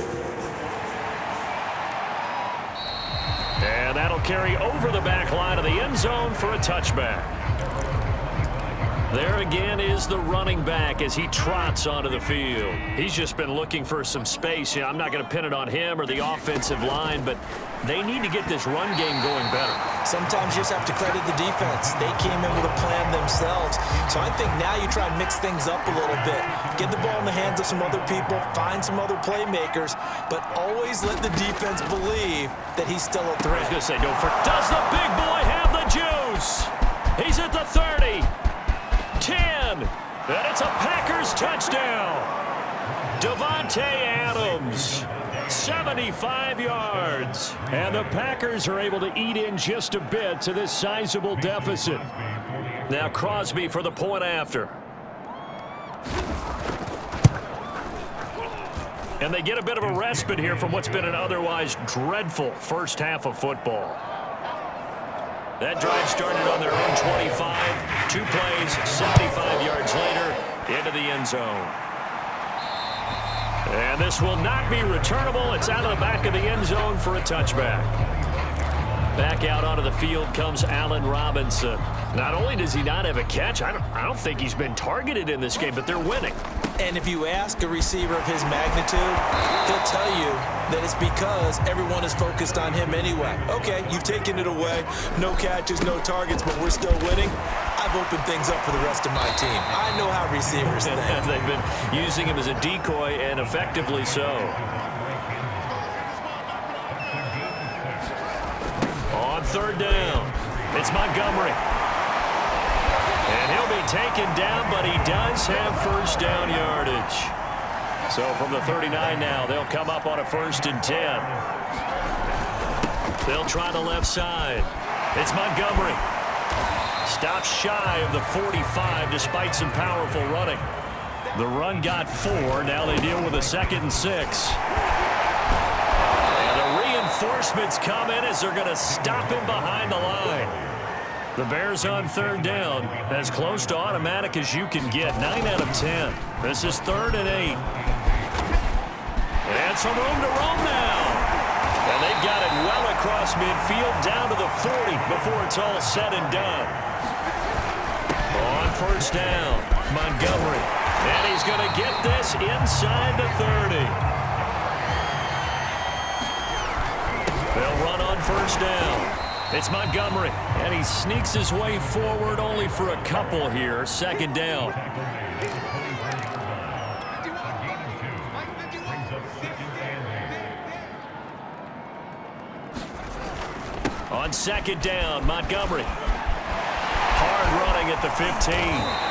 And that'll carry over the back line of the end zone for a touchback. There again is the running back as he trots onto the field. He's just been looking for some space. You know, I'm not going to pin it on him or the offensive line, but they need to get this run game going better. Sometimes you just have to credit the defense. They came in with a plan themselves. So I think now you try and mix things up a little bit. Get the ball in the hands of some other people, find some other playmakers, but always let the defense believe that he's still a threat. I was going to say, does the big boy have the juice? He's at the 30. 10, and it's a Packers touchdown. Davante Adams, 75 yards. And the Packers are able to eat in just a bit to this sizable deficit. Now Crosby for the point after. And they get a bit of a respite here from what's been an otherwise dreadful first half of football. That drive started on their own 25. 2 plays, 75 yards later, into the end zone. And this will not be returnable. It's out of the back of the end zone for a touchback. Back out onto the field comes Allen Robinson. Not only does he not have a catch, I don't think he's been targeted in this game, but they're winning. And if you ask a receiver of his magnitude, he'll tell you that it's because everyone is focused on him anyway. Okay, you've taken it away. No catches, no targets, but we're still winning. I've opened things up for the rest of my team. I know how receivers think. They've been using him as a decoy, and effectively so. On third down, it's Montgomery. And he'll be taken down, but he does have first down yardage. So from the 39 now, they'll come up on a 1st and 10. They'll try the left side. It's Montgomery. Stops shy of the 45 despite some powerful running. The run got 4. Now they deal with a 2nd and 6. And the reinforcements come in as they're going to stop him behind the line. The Bears on third down, as close to automatic as you can get. 9 out of 10. This is 3rd and 8. And some room to roam now. And they've got it well across midfield down to the 40 before it's all said and done. On first down, Montgomery. And he's going to get this inside the 30. They'll run on first down. It's Montgomery, and he sneaks his way forward only for a couple here. 2nd down. On 2nd down, Montgomery. Hard running at the 15.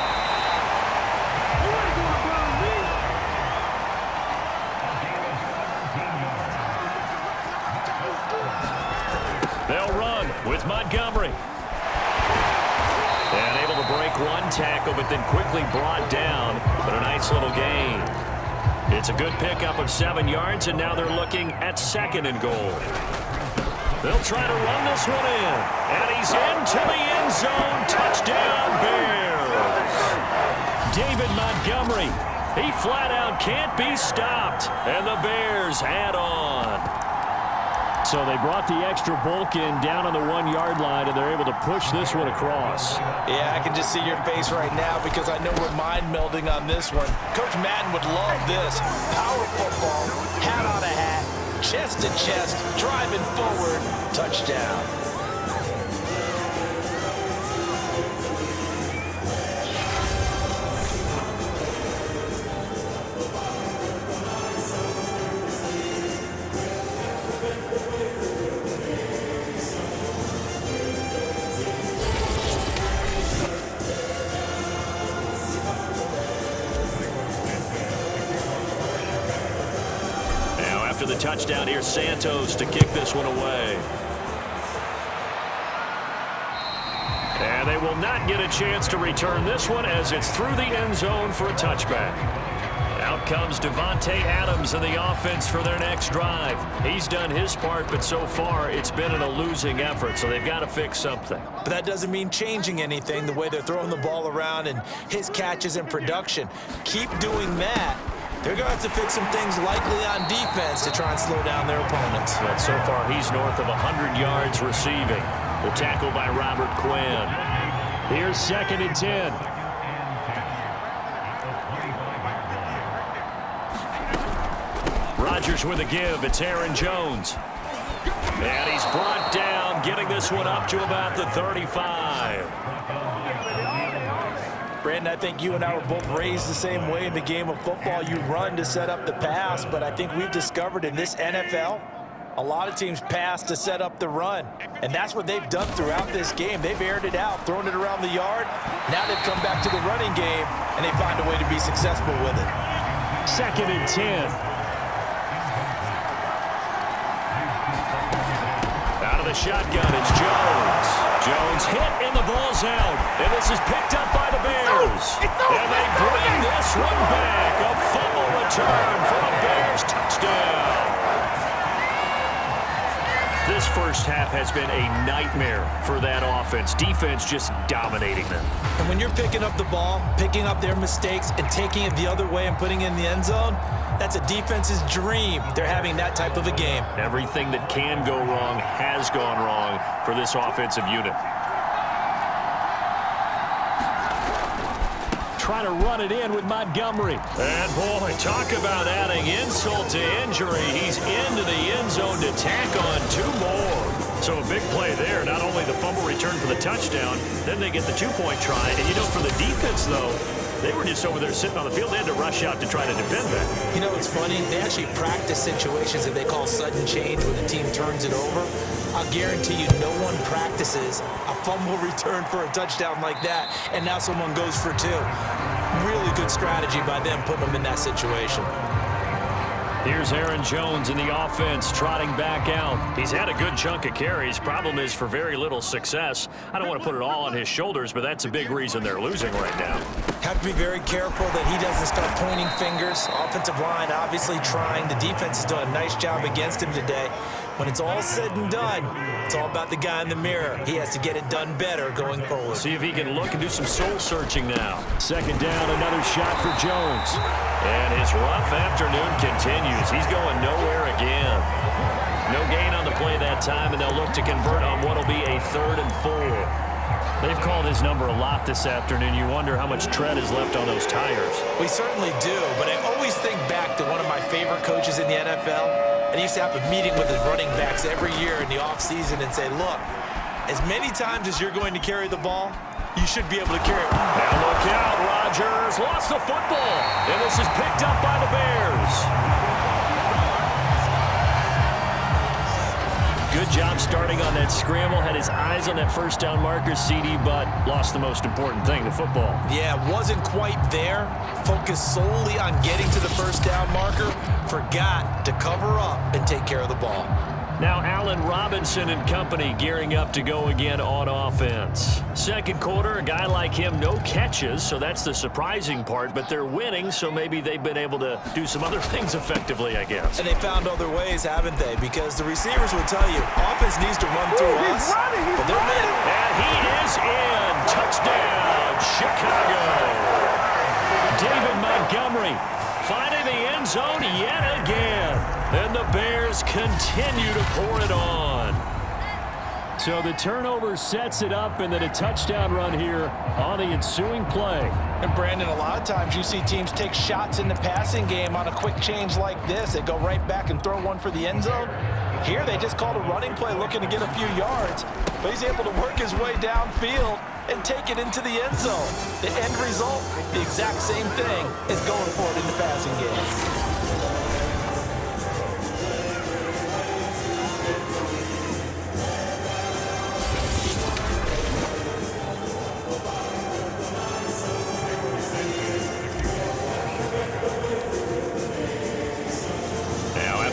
They'll run with Montgomery. And able to break one tackle, but then quickly brought down. But a nice little gain. It's a good pickup of 7 yards, and now they're looking at 2nd and goal. They'll try to run this one in. And he's into the end zone. Touchdown, Bears. David Montgomery. He flat out can't be stopped. And the Bears add on. So they brought the extra bulk in down on the 1-yard line, and they're able to push this one across. Yeah, I can just see your face right now because I know we're mind melding on this one. Coach Madden would love this. Power football, hat on a hat, chest to chest, driving forward, touchdown. the touchdown. Here's Santos to kick this one away. And they will not get a chance to return this one as it's through the end zone for a touchback. Out comes Devontae Adams in the offense for their next drive. He's done his part, but so far it's been in a losing effort, so they've got to fix something. But that doesn't mean changing anything, the way they're throwing the ball around and his catches and production. Keep doing that. They're going to have to fix some things likely on defense to try and slow down their opponents. But so far he's north of 100 yards receiving. The tackle by Robert Quinn. Here's 2nd and 10. Rodgers with a give. It's Aaron Jones. And he's brought down, getting this one up to about the 35. Brandon, I think you and I were both raised the same way in the game of football. You run to set up the pass, but I think we've discovered in this NFL, a lot of teams pass to set up the run. And that's what they've done throughout this game. They've aired it out, thrown it around the yard. Now they've come back to the running game, and they find a way to be successful with it. 2nd and 10. The shotgun, it's Jones. Jones hit and the ball's out. And this is picked up by the Bears. And they bring this one back. A fumble return for a Bears touchdown. This first half has been a nightmare for that offense. Defense just dominating them. And when you're picking up the ball, picking up their mistakes, and taking it the other way and putting it in the end zone, that's a defense's dream. They're having that type of a game. Everything that can go wrong has gone wrong for this offensive unit. Try to run it in with Montgomery. And boy, talk about adding insult to injury. He's into the end zone to tack on 2 more. So a big play there. Not only the fumble return for the touchdown, then they get the 2-point try. And you know, for the defense, though, they were just over there sitting on the field. They had to rush out to try to defend that. You know, it's funny. They actually practice situations that they call sudden change when the team turns it over. I'll guarantee you no one practices a fumble return for a touchdown like that, and now someone goes for 2. Really good strategy by them putting them in that situation. Here's Aaron Jones in the offense, trotting back out. He's had a good chunk of carries. Problem is, for very little success. I don't want to put it all on his shoulders, but that's a big reason they're losing right now. Have to be very careful that he doesn't start pointing fingers. Offensive line obviously trying. The defense has done a nice job against him today. When it's all said and done, it's all about the guy in the mirror. He has to get it done better going forward. See if he can look and do some soul searching now. 2nd down, another shot for Jones. And his rough afternoon continues. He's going nowhere again. No gain on the play that time, and they'll look to convert on what will be a 3rd and 4. They've called his number a lot this afternoon. You wonder how much tread is left on those tires. We certainly do, but I always think back to one of my favorite coaches in the NFL. And he used to have a meeting with his running backs every year in the offseason and say, look, as many times as you're going to carry the ball, you should be able to carry it. Now look out, Rodgers lost the football. And this is picked up by the Bears. Good job starting on that scramble. Had his eyes on that first down marker, CD, but lost the most important thing, the football. Yeah, wasn't quite there. Focused solely on getting to the first down marker. Forgot to cover up and take care of the ball. Now Allen Robinson and company gearing up to go again on offense. Second quarter, a guy like him, no catches, so that's the surprising part, but they're winning, so maybe they've been able to do some other things effectively, I guess. And they found other ways, haven't they? Because the receivers will tell you, offense needs to run through us, but they're winning. And he is in. Touchdown, Chicago. David Montgomery finding the end zone yet again. And the Bears continue to pour it on. So the turnover sets it up, and then a touchdown run here on the ensuing play. And Brandon, a lot of times you see teams take shots in the passing game on a quick change like this. They go right back and throw one for the end zone. Here they just called a running play looking to get a few yards, but he's able to work his way downfield and take it into the end zone. The end result, the exact same thing as going for it in the passing game.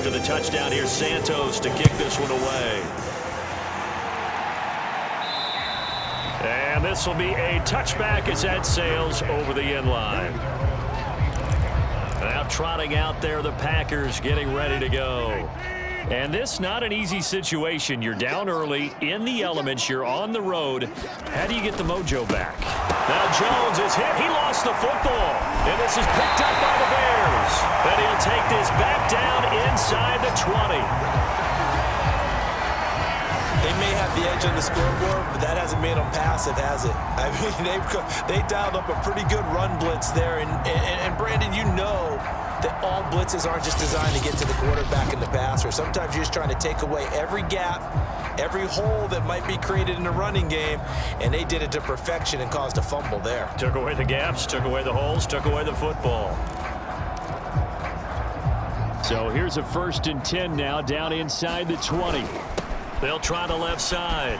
After the touchdown, here's Santos to kick this one away. And this will be a touchback as that sails over the end line. Now trotting out there, the Packers getting ready to go. And this not an easy situation. You're down early, in the elements, you're on the road. How do you get the mojo back? Now Jones is hit. He lost the football. And this is picked up by the Bears. And he'll take this back down inside the 20. They may have the edge on the scoreboard, but that hasn't made them passive, has it? I mean, they dialed up a pretty good run blitz there. And Brandon, you know that all blitzes aren't just designed to get to the quarterback in the passer. Sometimes you're just trying to take away every gap, every hole that might be created in the running game, and they did it to perfection and caused a fumble there. Took away the gaps, took away the holes, took away the football. So here's a 1st and 10 now, down inside the 20. They'll try the left side.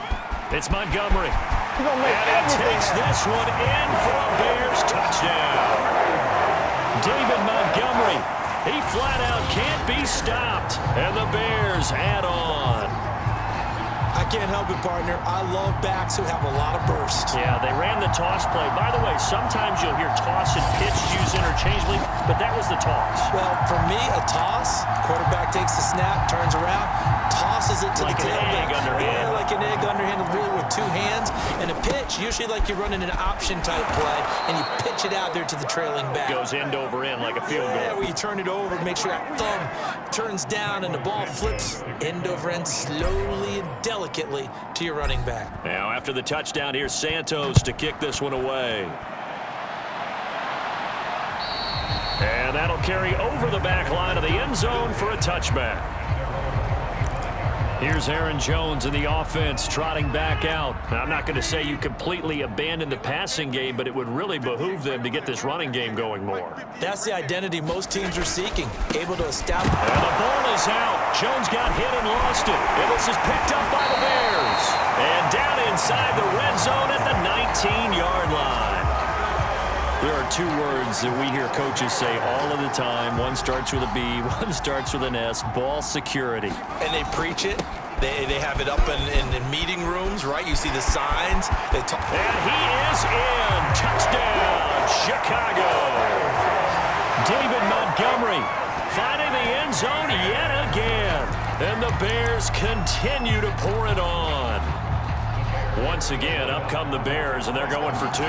It's Montgomery. And he takes this one in for a Bears touchdown. David Montgomery, he flat out can't be stopped. And the Bears add on. I can't help it, partner. I love backs who have a lot of burst. Yeah, they ran the toss play. By the way, sometimes you'll hear toss and pitch used interchangeably, but that was the toss. Well, for me, a toss, quarterback takes the snap, turns around, tosses it to like the tailback. underhand. Yeah, like an egg underhand, really with 2 hands. And a pitch, usually like you're running an option type play, and you pitch it out there to the trailing back. Goes end over end like a field goal. Yeah, where you turn it over, make sure that thumb turns down and the ball flips end over end slowly and delicately to your running back. Now after the touchdown, here's Santos to kick this one away. And that'll carry over the back line of the end zone for a touchback. Here's Aaron Jones in the offense trotting back out. Now, I'm not going to say you completely abandon the passing game, but it would really behoove them to get this running game going more. That's the identity most teams are seeking, able to establish. And the ball is out. Jones got hit and lost it. And this is picked up by the Bears. And down inside the red zone at the 19-yard line. There are 2 words that we hear coaches say all of the time. One starts with a B, one starts with an S, ball security. And they preach it. They have it up in meeting rooms, right? You see the signs. And he is in. Touchdown, Chicago. David Montgomery finding the end zone yet again. And the Bears continue to pour it on. Once again, up come the Bears, and they're going for 2.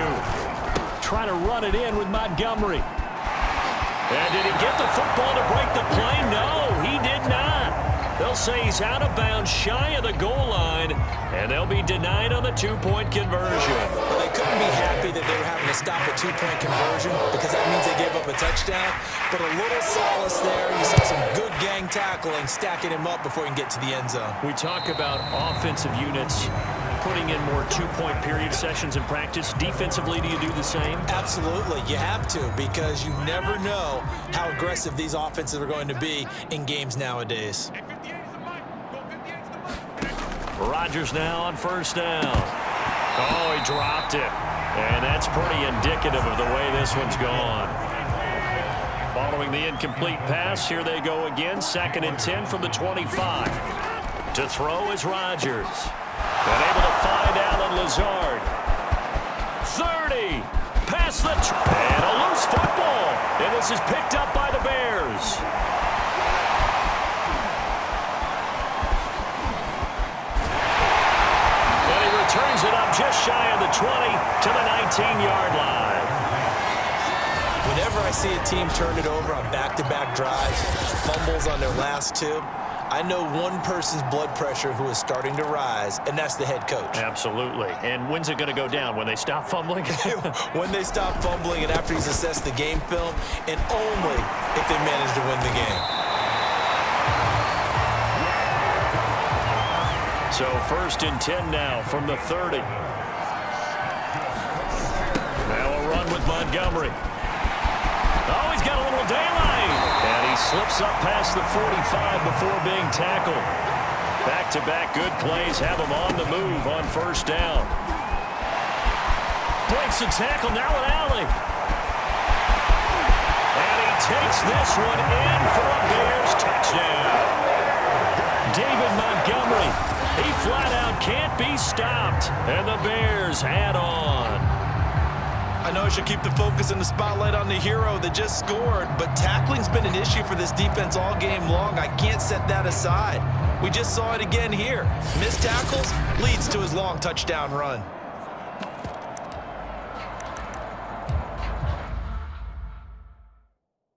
Trying to run it in with Montgomery. And did he get the football to break the play? No, he did not. They'll say he's out of bounds, shy of the goal line, and they'll be denied on the 2-point conversion. Well, they couldn't be happy that they were having to stop a 2-point conversion because that means they gave up a touchdown. But a little solace there. You saw some good gang tackling, stacking him up before he can get to the end zone. We talk about offensive units putting in more 2-point period sessions in practice. Defensively, do you do the same? Absolutely. You have to, because you never know how aggressive these offenses are going to be in games nowadays. Rodgers now on 1st down. Oh, he dropped it. And that's pretty indicative of the way this one's gone. Following the incomplete pass, here they go again. 2nd and 10 from the 25. To throw is Rodgers. And able to find Allen Lazard. 30. Past the... And a loose football. And this is picked up by the Bears. And he returns it up just shy of the 20 to the 19-yard line. Whenever I see a team turn it over on back-to-back drives, fumbles on their last 2, I know one person's blood pressure who is starting to rise, and that's the head coach. Absolutely. And when's it going to go down? When they stop fumbling? When they stop fumbling and after he's assessed the game film, and only if they manage to win the game. So 1st and 10 now from the 30. Now a run with Montgomery. Oh, he's got a little daylight. And he slips up past the 45 before being tackled. Back-to-back good plays have him on the move on 1st down. Breaks the tackle now at Alley. And he takes Puts this one in for a Bears touchdown. David Montgomery, he flat out can't be stopped, and the Bears add on. I know I should keep the focus and the spotlight on the hero that just scored, but tackling's been an issue for this defense all game long. I can't set that aside. We just saw it again here. Missed tackles leads to his long touchdown run.